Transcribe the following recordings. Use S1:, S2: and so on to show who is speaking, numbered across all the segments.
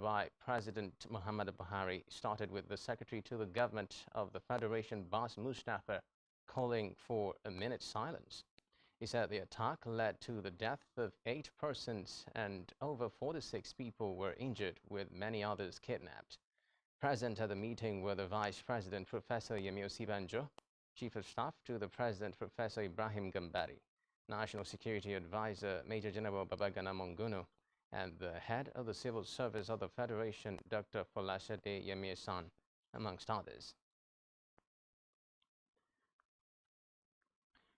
S1: by President Muhammadu Buhari started with the Secretary to the Government of the Federation, Bas Mustapha, calling for a minute's silence. He said the attack led to the death of 8 persons and over 46 people were injured, with many others kidnapped. Present at the meeting were the Vice President, Professor Yemi Osibanjo, Chief of Staff to the President, Professor Ibrahim Gambari, National Security Advisor, Major General Babagana Monguno, and the head of the Civil Service of the Federation, Dr. Folashade Yemi-san, amongst others.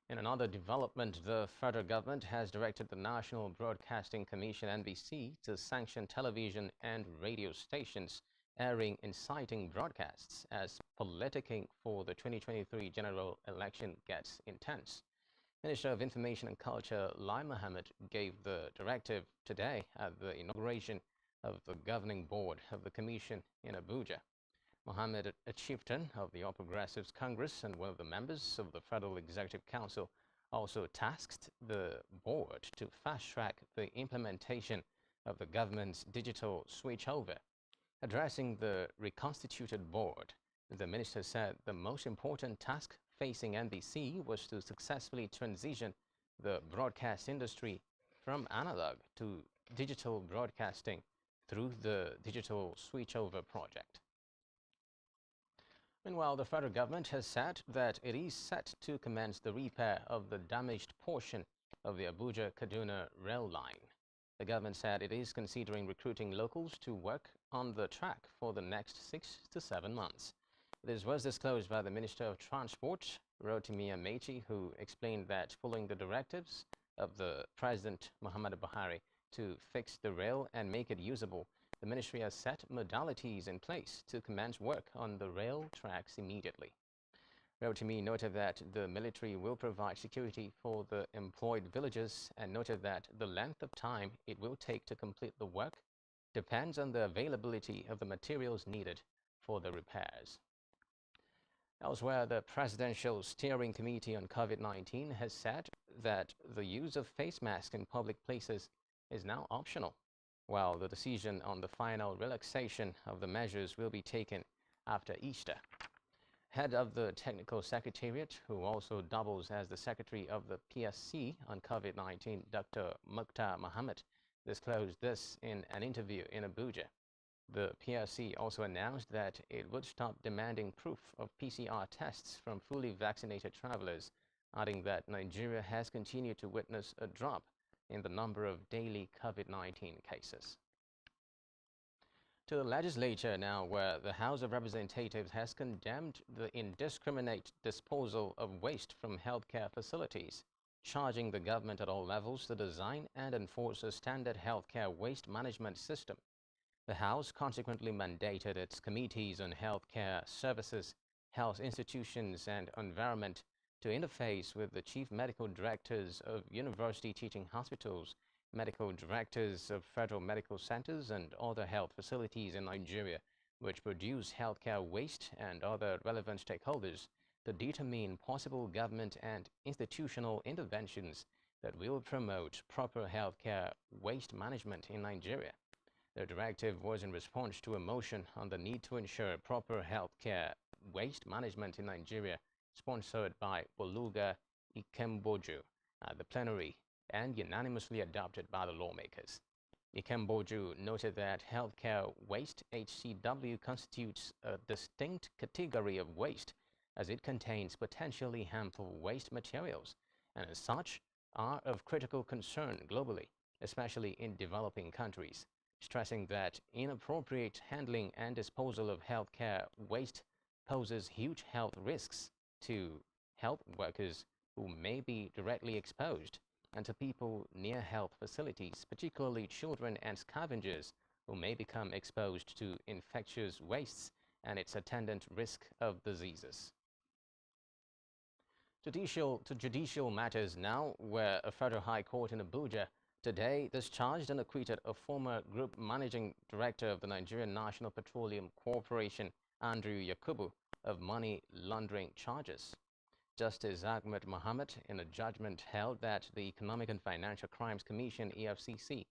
S1: In another development, the federal government has directed the National Broadcasting Commission, NBC, to sanction television and radio stations airing inciting broadcasts as politicking for the 2023 general election gets intense. Minister of Information and Culture Lai Mohammed gave the directive today at the inauguration of the governing board of the commission in Abuja. Mohammed, a chieftain of the All Progressives Congress and one of the members of the Federal Executive Council, also tasked the board to fast-track the implementation of the government's digital switchover. Addressing the reconstituted board, the minister said the most important task facing NBC was to successfully transition the broadcast industry from analog to digital broadcasting through the digital switchover project. Meanwhile, the federal government has said that it is set to commence the repair of the damaged portion of the Abuja-Kaduna rail line. The government said it is considering recruiting locals to work on the track for the next 6 to 7 months. This was disclosed by the Minister of Transport, Rotimi Amechi, who explained that following the directives of the President Muhammadu Buhari to fix the rail and make it usable, the ministry has set modalities in place to commence work on the rail tracks immediately. Rotimi noted that the military will provide security for the employed villagers and noted that the length of time it will take to complete the work depends on the availability of the materials needed for the repairs. Elsewhere, the Presidential Steering Committee on COVID-19 has said that the use of face masks in public places is now optional, while the decision on the final relaxation of the measures will be taken after Easter. Head of the Technical Secretariat, who also doubles as the Secretary of the PSC on COVID-19, Dr. Mukhtar Mohammed, disclosed this in an interview in Abuja. The PSC also announced that it would stop demanding proof of PCR tests from fully vaccinated travelers, adding that Nigeria has continued to witness a drop in the number of daily COVID-19 cases. To the legislature now, where the House of Representatives has condemned the indiscriminate disposal of waste from healthcare facilities, charging the government at all levels to design and enforce a standard healthcare waste management system. The House consequently mandated its committees on healthcare services, health institutions, and environment to interface with the chief medical directors of university teaching hospitals, medical directors of federal medical centers, and other health facilities in Nigeria, which produce healthcare waste, and other relevant stakeholders to determine possible government and institutional interventions that will promote proper healthcare waste management in Nigeria. The directive was in response to a motion on the need to ensure proper healthcare waste management in Nigeria, sponsored by Oluga Ikemboju at the plenary and unanimously adopted by the lawmakers. Ikemboju noted that healthcare waste, HCW, constitutes a distinct category of waste as it contains potentially harmful waste materials and as such are of critical concern globally, especially in developing countries, stressing that inappropriate handling and disposal of healthcare waste poses huge health risks to health workers who may be directly exposed and to people near health facilities, particularly children and scavengers who may become exposed to infectious wastes and its attendant risk of diseases. To judicial matters now, where a federal high court in Abuja today discharged and acquitted a former group managing director of the Nigerian National Petroleum Corporation, Andrew Yakubu, of money laundering charges. Justice Ahmed Mohammed, in a judgment, held that the Economic and Financial Crimes Commission, EFCC,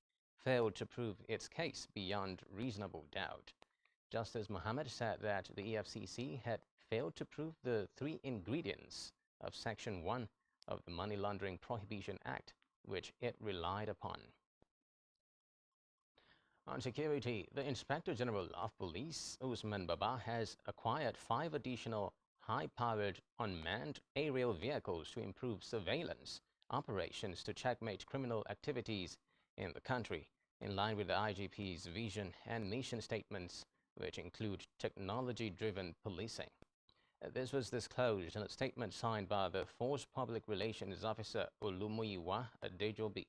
S1: failed to prove its case beyond reasonable doubt. Justice Mohammed said that the EFCC had failed to prove the three ingredients of Section 1 of the Money Laundering Prohibition Act, which it relied upon. On security, the Inspector General of Police, Usman Baba, has acquired 5 additional high-powered unmanned aerial vehicles to improve surveillance operations to checkmate criminal activities in the country, in line with the IGP's vision and mission statements, which include technology-driven policing. This was disclosed in a statement signed by the Force Public Relations Officer Olumuyiwa Adejobi.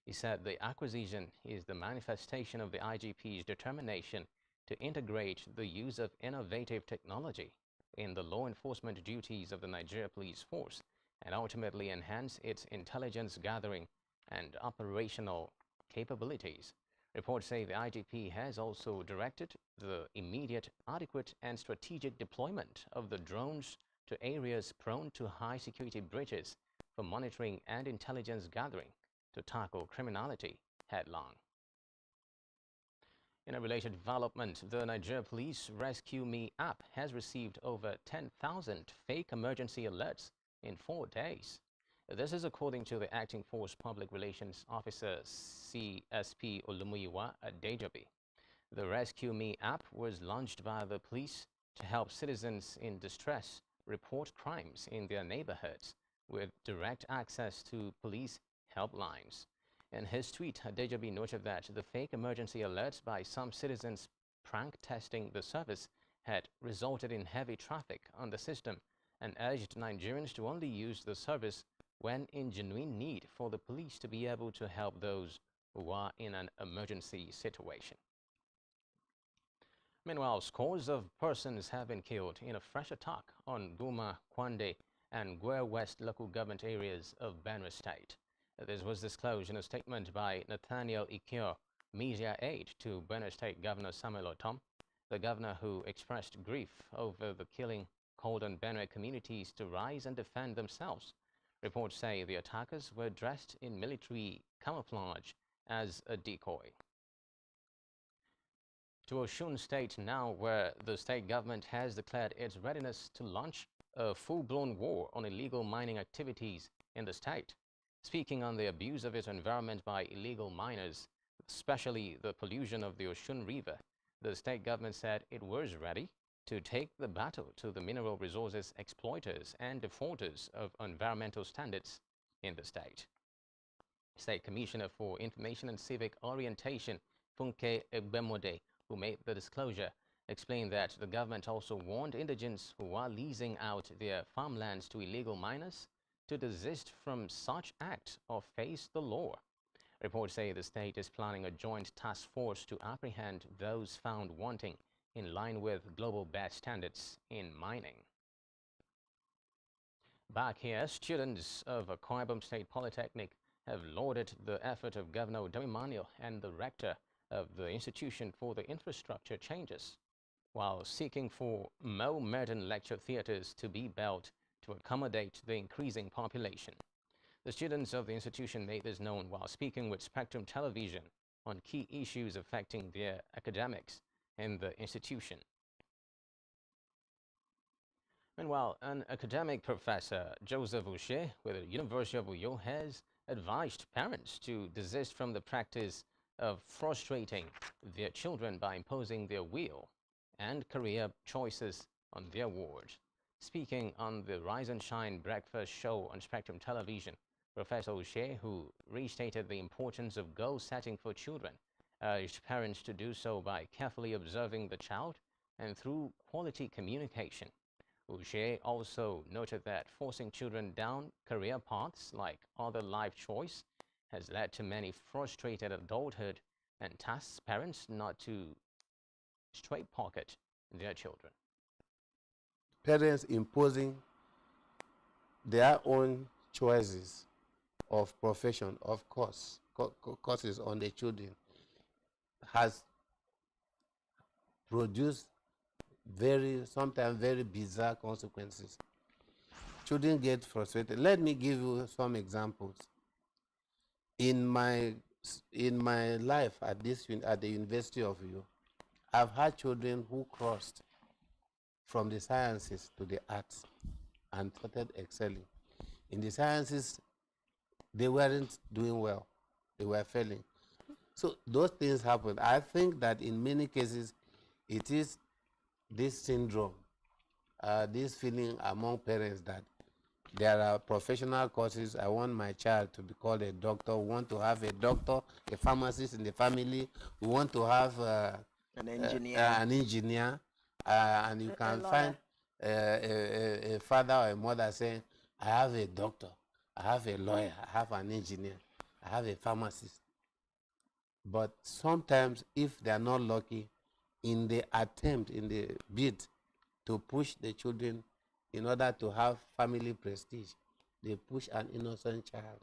S1: He said the acquisition is the manifestation of the IGP's determination to integrate the use of innovative technology in the law enforcement duties of the Nigeria Police Force and ultimately enhance its intelligence gathering and operational capabilities. Reports say the IGP has also directed the immediate, adequate, and strategic deployment of the drones to areas prone to high security breaches for monitoring and intelligence gathering to tackle criminality headlong. In a related development, the Nigeria Police Rescue Me app has received over 10,000 fake emergency alerts in 4 days. This is according to the Acting Force Public Relations Officer CSP Olumuyiwa Adejobi. The Rescue Me app was launched by the police to help citizens in distress report crimes in their neighborhoods with direct access to police helplines. In his tweet, Adejobi noted that the fake emergency alerts by some citizens prank testing the service had resulted in heavy traffic on the system and urged Nigerians to only use the service when in genuine need for the police to be able to help those who are in an emergency situation. Meanwhile, scores of persons have been killed in a fresh attack on Guma, Kwande, and Gwer West local government areas of Benue State. This was disclosed in a statement by Nathaniel Ikio, media aide to Benue State Governor Samuel Otom. The governor, who expressed grief over the killing, called on Benue communities to rise and defend themselves. Reports say the attackers were dressed in military camouflage as a decoy. To Osun State now, where the state government has declared its readiness to launch a full-blown war on illegal mining activities in the state. Speaking on the abuse of its environment by illegal miners, especially the pollution of the Osun River, the state government said it was ready to take the battle to the mineral resources exploiters and defaulters of environmental standards in the state. State Commissioner for Information and Civic Orientation, Funke Egbemode, who made the disclosure, explained that the government also warned indigents who are leasing out their farmlands to illegal miners to desist from such acts or face the law. Reports say the state is planning a joint task force to apprehend those found wanting in line with global best standards in mining. Back here, students of Akwa Ibom State Polytechnic have lauded the effort of Governor Damimanio and the rector of the Institution for the Infrastructure Changes, while seeking for more modern lecture theatres to be built to accommodate the increasing population. The students of the institution made this known while speaking with Spectrum Television on key issues affecting their academics in the institution. Meanwhile, an academic professor, Joseph Uche, with the University of Uyo, has advised parents to desist from the practice of frustrating their children by imposing their will and career choices on their wards. Speaking on the Rise and Shine breakfast show on Spectrum Television, Professor Uche, who restated the importance of goal setting for children, urged parents to do so by carefully observing the child and through quality communication. Uche also noted that forcing children down career paths like other life choice has led to many frustrated adulthood and tasks parents not to straight pocket their children.
S2: Parents imposing their own choices of profession, of course, courses on the children has produced sometimes very bizarre consequences. Children get frustrated. Let me give you some examples. In my In my life at the University of U, I've had children who crossed from the sciences to the arts and started excelling. In the sciences, they weren't doing well. They were failing. So those things happen. I think that in many cases, it is this syndrome, this feeling among parents that there are professional courses. I want my child to be called a doctor. We want to have a doctor, a pharmacist in the family. We want to have
S3: An engineer.
S2: an engineer. And you can find a father or a mother saying, I have a doctor, I have a lawyer, I have an engineer, I have a pharmacist. But sometimes, if they are not lucky, in the attempt, in the bid to push the children in order to have family prestige, they push an innocent child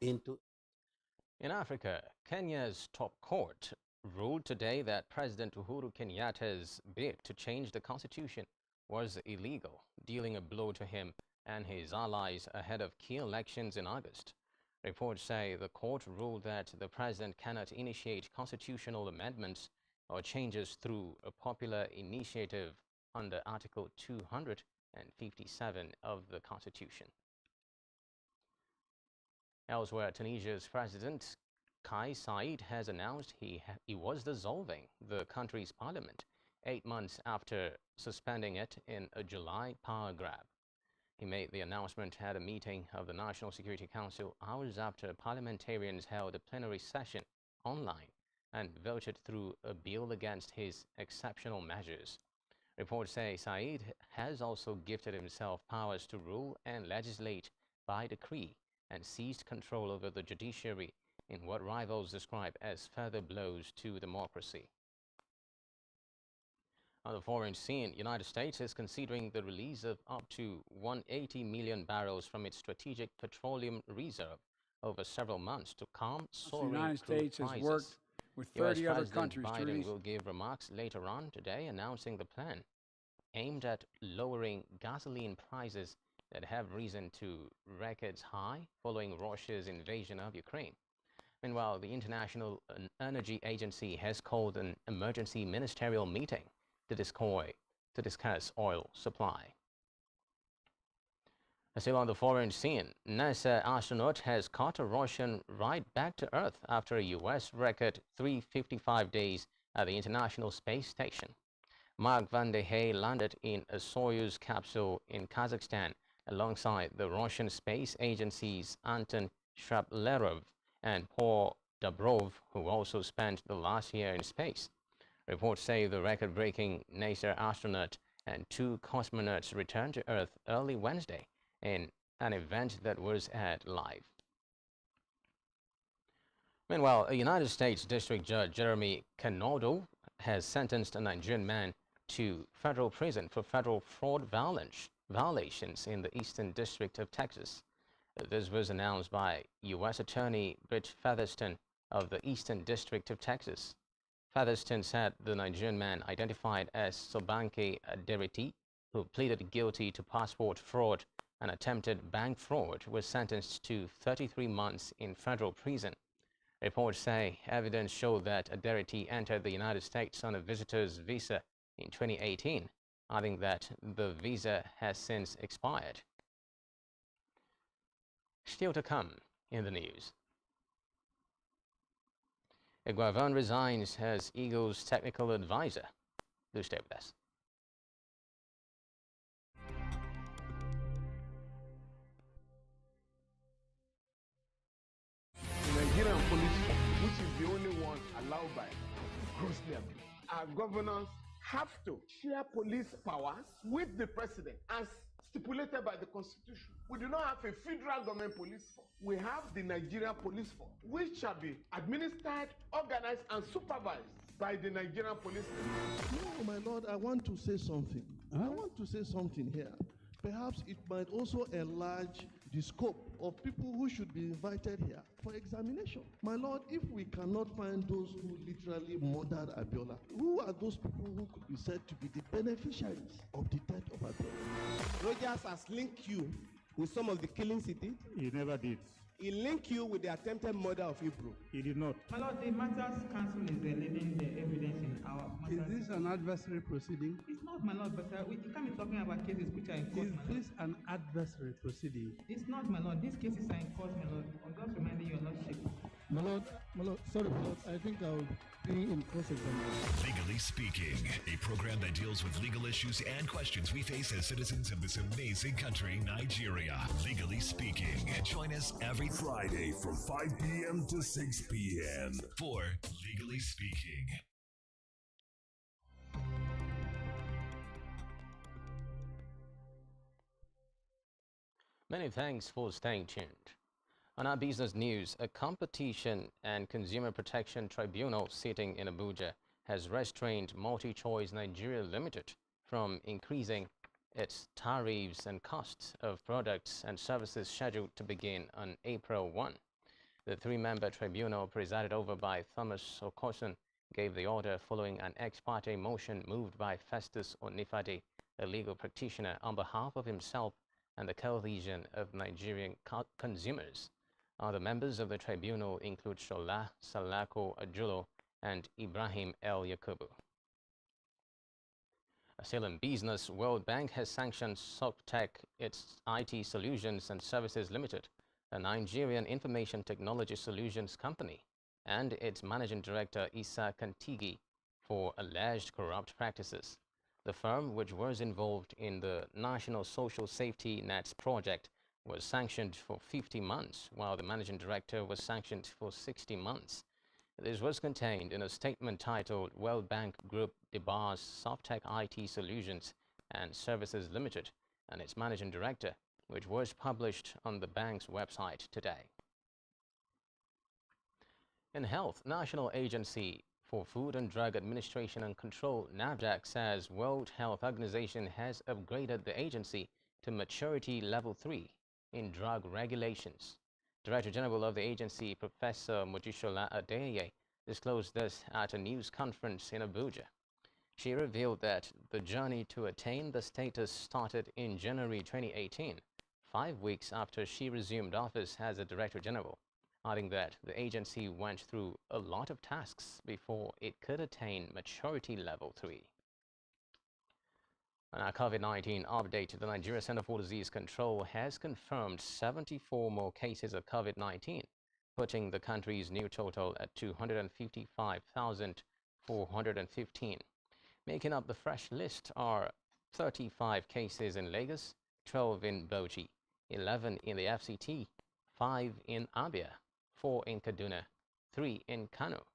S2: into.
S1: In Africa, Kenya's top court ruled today that President Uhuru Kenyatta's bid to change the constitution was illegal, dealing a blow to him and his allies ahead of key elections in August. Reports say the court ruled that the president cannot initiate constitutional amendments or changes through a popular initiative under Article 257 of the Constitution. Elsewhere, Tunisia's President Kais Saied has announced he was dissolving the country's parliament 8 months after suspending it in a July power grab. He made the announcement at a meeting of the National Security Council hours after parliamentarians held a plenary session online and voted through a bill against his exceptional measures. Reports say Saied has also gifted himself powers to rule and legislate by decree and seized control over the judiciary in what rivals describe as further blows to democracy. On the foreign scene, the United States is considering the release of up to 180 million barrels from its strategic petroleum reserve over several months to calm soaring
S4: the United
S1: crude
S4: States has
S1: prices.
S4: worked with 30 other countries to
S1: Biden
S4: release.
S1: will give remarks later on today announcing the plan aimed at lowering gasoline prices that have risen to records high following Russia's invasion of Ukraine. Meanwhile, the International Energy Agency has called an emergency ministerial meeting to discuss oil supply. Still on the foreign scene, NASA astronaut has caught a Russian ride back to Earth after a U.S. record 355 days at the International Space Station. Mark Vande Hey landed in a Soyuz capsule in Kazakhstan alongside the Russian Space Agency's Anton Shaplerov and Paul Dobrov, who also spent the last year in space. Reports say the record-breaking NASA astronaut and 2 cosmonauts returned to Earth early Wednesday in an event that was aired live. Meanwhile, a United States District Judge Jeremy Canaldo has sentenced a Nigerian man to federal prison for federal fraud violations in the Eastern District of Texas. This was announced by U.S. Attorney Britt Featherston of the Eastern District of Texas. Featherston said the Nigerian man, identified as Sobanke Aderiti, who pleaded guilty to passport fraud and attempted bank fraud, was sentenced to 33 months in federal prison. Reports say evidence showed that Aderiti entered the United States on a visitor's visa in 2018, adding that the visa has since expired. Still to come in the news. Eguavon resigns as Eagles technical advisor. Do stay with us.
S5: The Nigerian police, which is the only one allowed by grossly abused. Our governors have to share police powers with the president as stipulated by the Constitution. We do not have a federal government police force. We have the Nigerian Police Force, which shall be administered, organized, and supervised by the Nigerian Police Force.
S6: No, my lord, I want to say something. I want to say something here. Perhaps it might also enlarge the scope of people who should be invited here for examination. My lord, if we cannot find those who literally murdered Abiola, who are those people who could be said to be the beneficiaries of the death of Abiola?
S7: Rogers has linked you with some of the killings he did?
S8: He never did.
S5: He linked you with the attempted murder of Hebrew.
S3: He did not.
S7: My Lord, the matters counsel is leaving the evidence in our matters.
S3: Is this an adversary proceeding?
S7: It's not, my Lord, but you can't be talking about cases which are in court.
S3: Is this an adversary proceeding?
S7: It's not, my Lord. These cases are in court, my Lord. I'm just reminding your Lordship.
S8: My Lord, sorry, my Lord, I think I'll be in cross-examination.
S9: Legally Speaking, a program that deals with legal issues and questions we face as citizens of this amazing country, Nigeria. Legally Speaking. Join us every
S10: Friday from 5 p.m. to 6 p.m.
S9: for Legally Speaking.
S1: Many thanks for staying tuned. On our business news, a Competition and Consumer Protection Tribunal sitting in Abuja has restrained MultiChoice Nigeria Limited from increasing its tariffs and costs of products and services scheduled to begin on April 1. The three-member tribunal, presided over by Thomas Okosun, gave the order following an ex parte motion moved by Festus Onifade, a legal practitioner, on behalf of himself and the Coalition of Nigerian Consumers. Other members of the tribunal include Shola Salako Ajulo and Ibrahim El Yakubu. Still in business, World Bank has sanctioned Softtech, its IT Solutions and Services Limited, a Nigerian information technology solutions company, and its managing director Issa Kantigi for alleged corrupt practices. The firm, which was involved in the National Social Safety Nets project, was sanctioned for 50 months, while the managing director was sanctioned for 60 months. This was contained in a statement titled World Bank Group debars Softtech IT Solutions and Services Limited and its managing director, which was published on the bank's website today. In health, National Agency for Food and Drug Administration and Control, NAFDAC, says World Health Organization has upgraded the agency to maturity level 3 in drug regulations. Director General of the agency, Professor Mojisola Adeyeye, disclosed this at a news conference in Abuja. She revealed that the journey to attain the status started in January 2018, 5 weeks after she resumed office as a Director General, adding that the agency went through a lot of tasks before it could attain maturity level 3. On our COVID-19 update, the Nigeria Center for Disease Control has confirmed 74 more cases of COVID-19, putting the country's new total at 255,415. Making up the fresh list are 35 cases in Lagos, 12 in Bauchi, 11 in the FCT, 5 in Abia, 4 in Kaduna, 3 in Kano,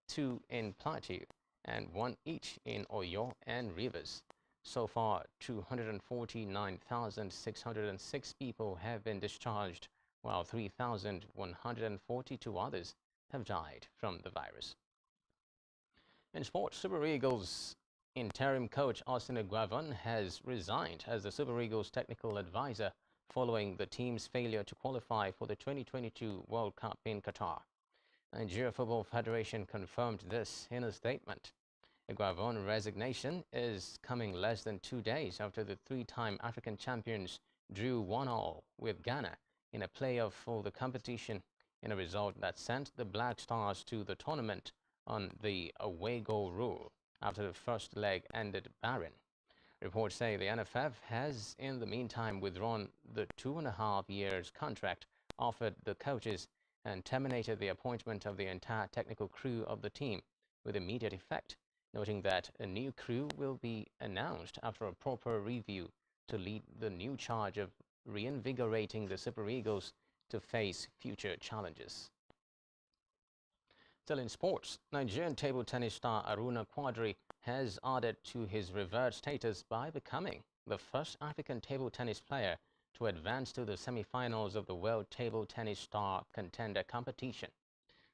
S1: 2 in Plateau, and 1 each in Oyo and Rivers. So far, 249,606 people have been discharged, while 3,142 others have died from the virus. In sports, Super Eagles interim coach Austin Eguavoen has resigned as the Super Eagles technical advisor following the team's failure to qualify for the 2022 World Cup in Qatar. Nigeria Football Federation confirmed this in a statement. Eguavoen's resignation is coming less than 2 days after the three-time African champions drew 1-1 with Ghana in a playoff for the competition, in a result that sent the Black Stars to the tournament on the away goal rule after the first leg ended barren. Reports say the NFF has, in the meantime, withdrawn the 2.5 years contract offered the coaches and terminated the appointment of the entire technical crew of the team with immediate effect, noting that a new crew will be announced after a proper review to lead the new charge of reinvigorating the Super Eagles to face future challenges. Still in sports, Nigerian table tennis star Aruna Quadri has added to his revered status by becoming the first African table tennis player to advance to the semi-finals of the World Table Tennis Star Contender competition.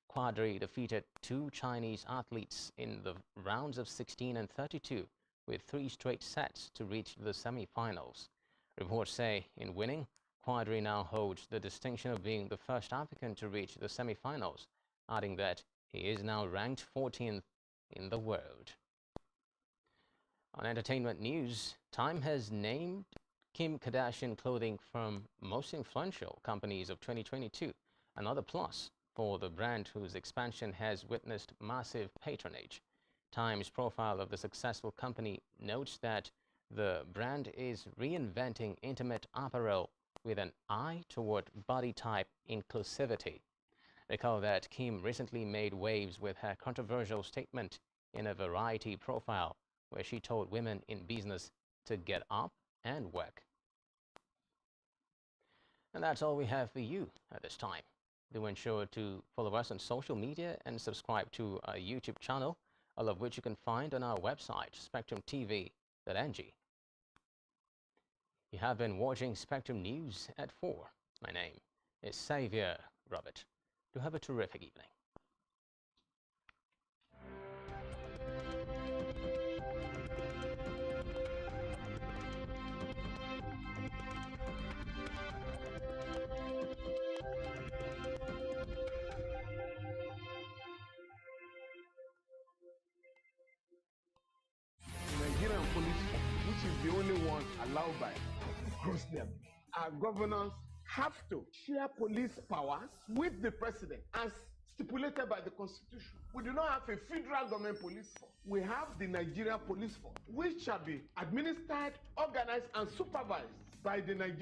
S1: Quadri defeated 2 Chinese athletes in the rounds of 16 and 32 with 3 straight sets to reach the semi-finals. Reports say in winning, Quadri now holds the distinction of being the first African to reach the semi-finals, adding that he is now ranked 14th in the world. On entertainment news, Time has named Kim Kardashian clothing from most influential companies of 2022, another plus for the brand whose expansion has witnessed massive patronage. Times profile of the successful company notes that the brand is reinventing intimate apparel with an eye toward body type inclusivity. Recall that Kim recently made waves with her controversial statement in a Variety profile where she told women in business to get up and work. And that's all we have for you at this time. Do ensure to follow us on social media and subscribe to our YouTube channel, all of which you can find on our website, spectrumtv.ng. You have been watching Spectrum News at 4. My name is Xavier Robert. Do have a terrific evening.
S5: Nigerian police, which is the only one allowed by gross them. Our governors have to share police powers with the president as stipulated by the constitution. We do not have a federal government police force. We have the Nigeria Police Force, which shall be administered, organized, and supervised by the Nigerian